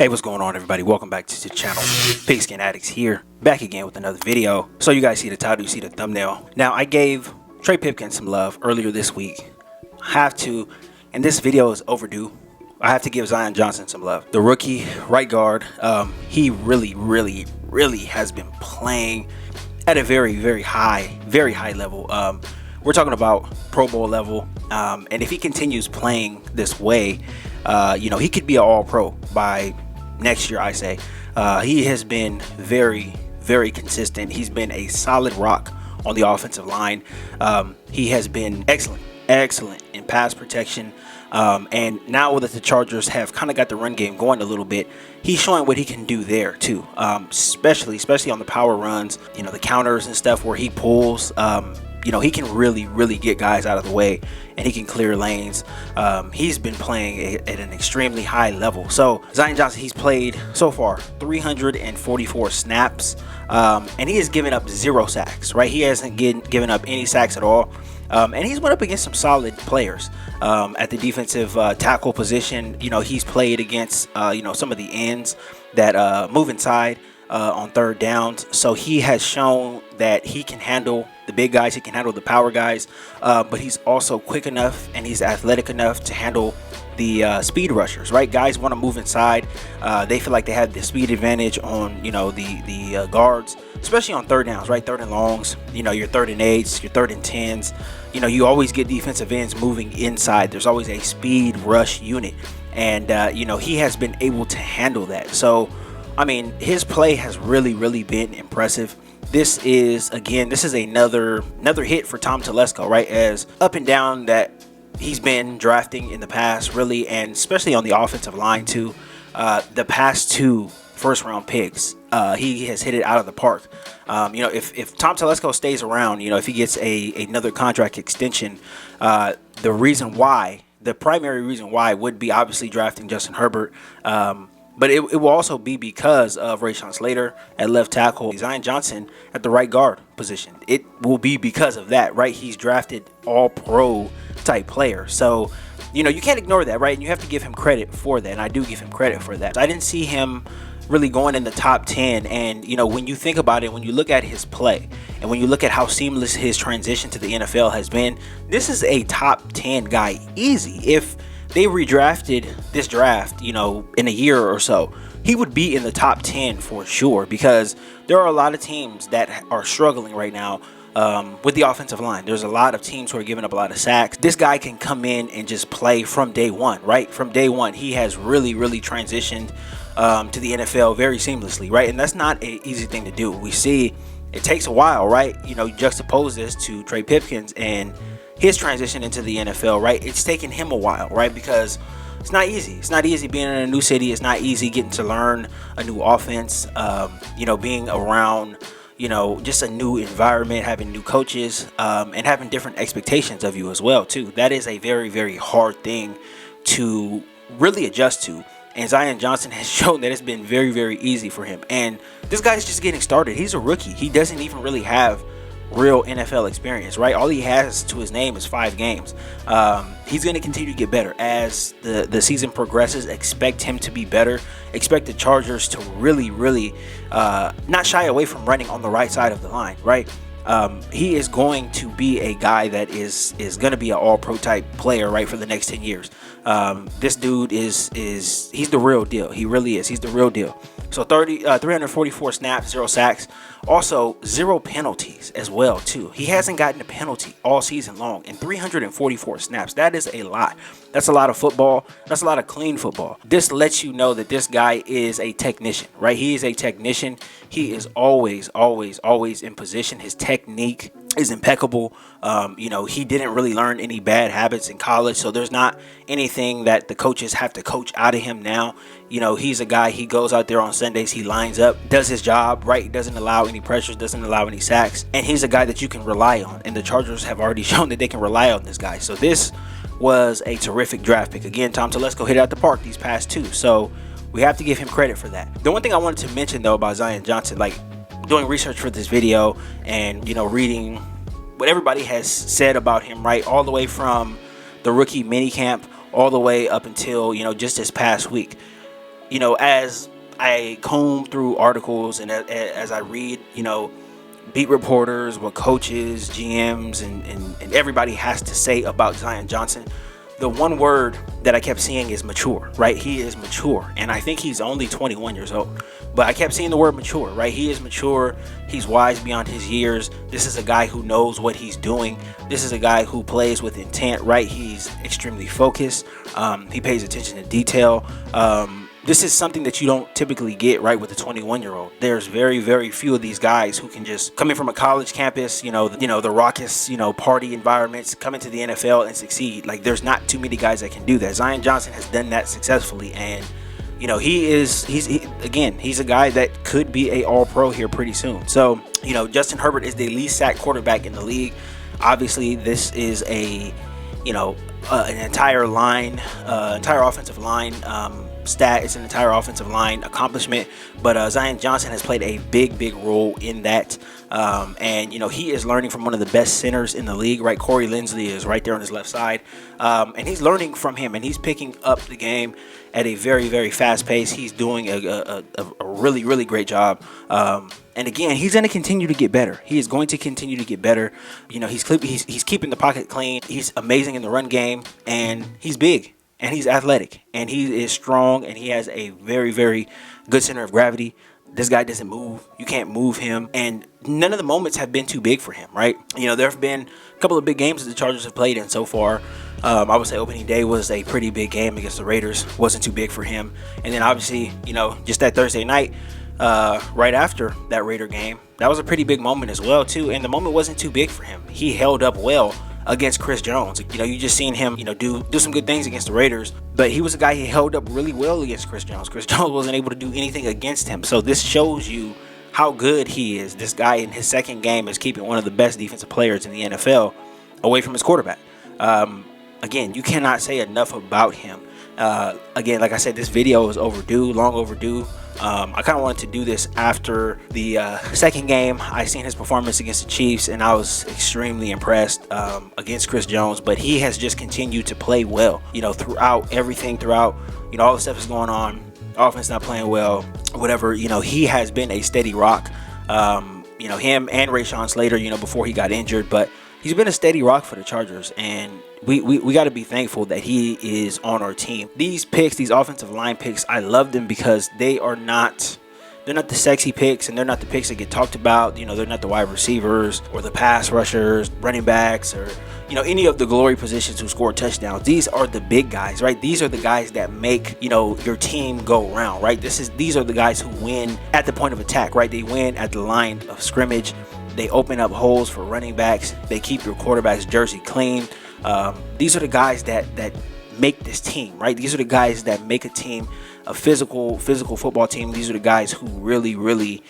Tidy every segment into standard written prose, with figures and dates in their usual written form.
Hey, what's going on, everybody? Welcome back to the channel. Pigskin Addicts here, back again with another video. So you guys see the title, you see the thumbnail. Now, I gave Trey Pipkins some love earlier this week. I have to, and this video is overdue, I have to give Zion Johnson some love. The rookie right guard, he really has been playing at a very high level. We're talking about Pro Bowl level, and if he continues playing this way, he could be an all-pro by next year, I say. He has been very consistent. He's been a solid rock on the offensive line. He has been excellent in pass protection. And now that the Chargers have kind of got the run game going a little bit, he's showing what he can do there too. Especially on the power runs, the counters and stuff where he pulls. He can really get guys out of the way, and he can clear lanes. He's been playing at an extremely high level. So Zion Johnson, he's played so far 344 snaps, and he has given up 0 sacks, right? He hasn't given up any sacks at all. And he's went up against some solid players at the defensive tackle position. He's played against some of the ends that move inside on third downs. So he has shown that he can handle the big guys, he can handle the power guys, but he's also quick enough and he's athletic enough to handle the speed rushers, right? Guys want to move inside. They feel like they have the speed advantage on the guards, especially on third downs, right? Third and longs, your third and 8s, your third and 10s. You always get defensive ends moving inside. There's always a speed rush unit, and he has been able to handle that. So I mean, his play has really been impressive. This is another hit for Tom Telesco, right? As up and down that he's been drafting in the past, really, and especially on the offensive line too. The past 2 first-round picks, he has hit it out of the park. If Tom Telesco stays around, if he gets another contract extension, the primary reason why would be obviously drafting Justin Herbert. But it will also be because of Rashawn Slater at left tackle, Zion Johnson at the right guard position. It will be because of that, right? He's drafted all-pro type player. So, you can't ignore that, right? And you have to give him credit for that, and I do give him credit for that. I didn't see him really going in the top 10, and, when you think about it, when you look at his play, and when you look at how seamless his transition to the NFL has been, this is a top 10 guy easy. If they redrafted this draft, in a year or so, he would be in the top 10 for sure, because there are a lot of teams that are struggling right now with the offensive line. There's a lot of teams who are giving up a lot of sacks. This guy can come in and just play from day one, right? From day one, he has really transitioned to the NFL very seamlessly, right? And that's not an easy thing to do. We see it takes a while, right? You juxtapose this to Trey Pipkins and his transition into the NFL, right? It's taken him a while, right? Because it's not easy. It's not easy being in a new city. It's not easy getting to learn a new offense, being around, just a new environment, having new coaches, and having different expectations of you as well, too. That is a very hard thing to really adjust to. And Zion Johnson has shown that it's been very easy for him. And this guy's just getting started. He's a rookie. He doesn't even really have real NFL experience, right? All he has to his name is 5 games. He's going to continue to get better as the season progresses. Expect him to be better. Expect the Chargers to really not shy away from running on the right side of the line, right? He is going to be a guy that is going to be an all-pro type player, right, for the next 10 years. This dude he's the real deal. He really is. He's the real deal. So 344 snaps, 0 sacks, also 0 penalties as well too. He hasn't gotten a penalty all season long in 344 snaps. That is a lot. That's a lot of football. That's a lot of clean football. This lets you know that this guy is a technician, right? He is a technician. He is always in position. His technique is impeccable. He didn't really learn any bad habits in college, so there's not anything that the coaches have to coach out of him now. He's a guy, he goes out there on Sundays, he lines up, does his job, right? He doesn't allow any pressures, doesn't allow any sacks, and he's a guy that you can rely on, and the Chargers have already shown that they can rely on this guy. So this was a terrific draft pick. Again, Tom Telesco hit it out the park these past 2, so we have to give him credit for that. The one thing I wanted to mention though about Zion Johnson, like doing research for this video and reading what everybody has said about him, right, all the way from the rookie minicamp all the way up until just this past week, as I comb through articles and as I read, beat reporters, what coaches, GMs, and everybody has to say about Zion Johnson, the one word that I kept seeing is mature, right? He is mature. And I think he's only 21 years old. But I kept seeing the word mature, right? He is mature. He's wise beyond his years. This is a guy who knows what he's doing. This is a guy who plays with intent, right? He's extremely focused. He pays attention to detail. This is something that you don't typically get, right, with a 21-year-old. There's very, very few of these guys who can just come in from a college campus, the raucous, party environments, come into the NFL and succeed. Like, there's not too many guys that can do that. Zion Johnson has done that successfully, and he's a guy that could be a all-pro here pretty soon. So, Justin Herbert is the least sacked quarterback in the league. Obviously, this is an entire offensive line stat. It's an entire offensive line accomplishment, but Zion Johnson has played a big role in that, and he is learning from one of the best centers in the league, right? Corey Linsley is right there on his left side, and he's learning from him, and he's picking up the game at a very fast pace. He's doing a really great job, and again, he's going to continue to get better. He is going to continue to get better. He's keeping the pocket clean. He's amazing in the run game, and he's big. And he's athletic, and he is strong, and he has a very good center of gravity. This guy doesn't move. You can't move him, and none of the moments have been too big for him, right? There have been a couple of big games that the Chargers have played in so far. I would say opening day was a pretty big game against the Raiders. Wasn't too big for him. And then obviously, just that Thursday night, right after that Raider game, that was a pretty big moment as well, too. And the moment wasn't too big for him. He held up well against Chris Jones. You just seen him, do some good things against the Raiders, but he was a guy who held up really well against Chris Jones. Chris Jones wasn't able to do anything against him. So this shows you how good he is. This guy in his second game is keeping one of the best defensive players in the NFL away from his quarterback. Again, you cannot say enough about him. Again, like I said, this video is overdue, long overdue. I kind of wanted to do this after the second game. I seen his performance against the Chiefs, and I was extremely impressed against Chris Jones. But he has just continued to play well, throughout everything, all the stuff is going on. Offense not playing well, whatever. He has been a steady rock. Him and Rashawn Slater, before he got injured, but he's been a steady rock for the Chargers, and we got to be thankful that he is on our team. These picks, these offensive line picks, I love them because they're not the sexy picks, and they're not the picks that get talked about. They're not the wide receivers or the pass rushers, running backs, or any of the glory positions who score touchdowns. These are the big guys, right? These are the guys that make your team go round, right? These are the guys who win at the point of attack, right? They win at the line of scrimmage. They open up holes for running backs. They keep your quarterback's jersey clean. These are the guys that make this team, right? These are the guys that make a team a physical football team. These are the guys who really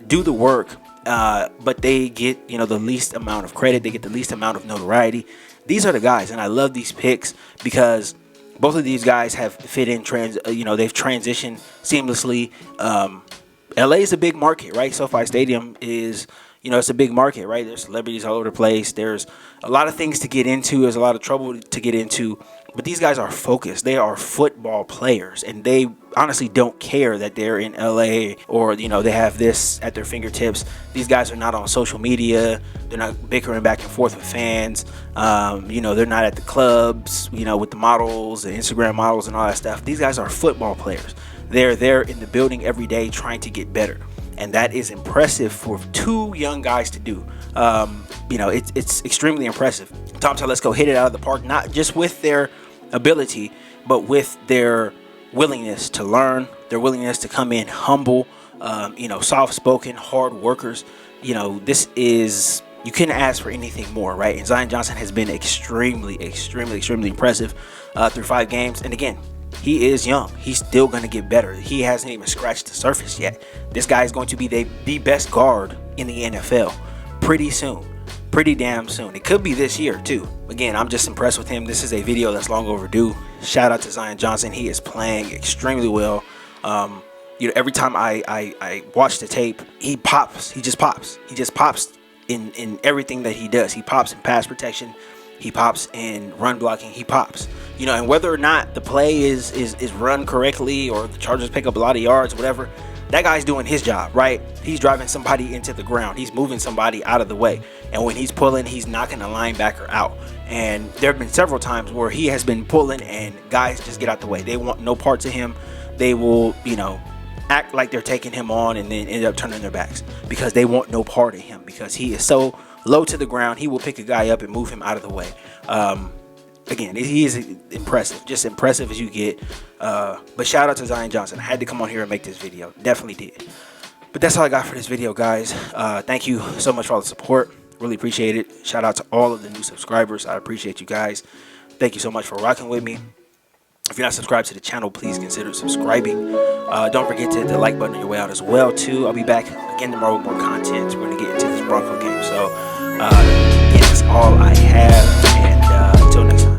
do the work, but they get the least amount of credit. They get the least amount of notoriety. These are the guys, and I love these picks because both of these guys have fit in they've transitioned seamlessly. LA is a big market, right? SoFi Stadium is it's a big market, right? There's celebrities all over the place. There's a lot of things to get into. There's a lot of trouble to get into. But these guys are focused. They are football players, and they honestly don't care that they're in LA or, they have this at their fingertips. These guys are not on social media. They're not bickering back and forth with fans. They're not at the clubs, with the models, the Instagram models and all that stuff. These guys are football players. They're there in the building every day trying to get better. And that is impressive for two young guys to do. It's extremely impressive. Tom Telesco hit it out of the park, not just with their ability, but with their willingness to learn, their willingness to come in humble, soft-spoken, hard workers. You couldn't ask for anything more, right? And Zion Johnson has been extremely impressive through 5 games. And again, he is young. He's still going to get better. He hasn't even scratched the surface yet. This guy is going to be the best guard in the NFL pretty soon. Pretty damn soon. It could be this year, too. Again, I'm just impressed with him. This is a video that's long overdue. Shout out to Zion Johnson. He is playing extremely well. Every time I watch the tape, he pops. He just pops. He just pops in everything that he does. He pops in pass protection. he pops in run blocking, he pops. You know, and whether or not the play is run correctly or the Chargers pick up a lot of yards, whatever, that guy's doing his job, right? He's driving somebody into the ground. He's moving somebody out of the way. And when he's pulling, he's knocking the linebacker out. And there have been several times where he has been pulling and guys just get out the way. They want no parts of him. They will, you know, act like they're taking him on and then end up turning their backs because they want no part of him because he is so low to the ground. He will pick a guy up and move him out of the way. Again, he is impressive, just impressive as you get. But shout out to Zion Johnson. I had to come on here and make this video. Definitely did. But that's all I got for this video, guys. Thank you so much for all the support. Really appreciate it. Shout out to all of the new subscribers. I appreciate you guys. Thank you so much for rocking with me. If you're not subscribed to the channel, please consider subscribing. Don't forget to hit the like button on your way out as well, too. I'll be back again tomorrow with more content. We're going to get into this Bronco game. So, yeah, that's all I have.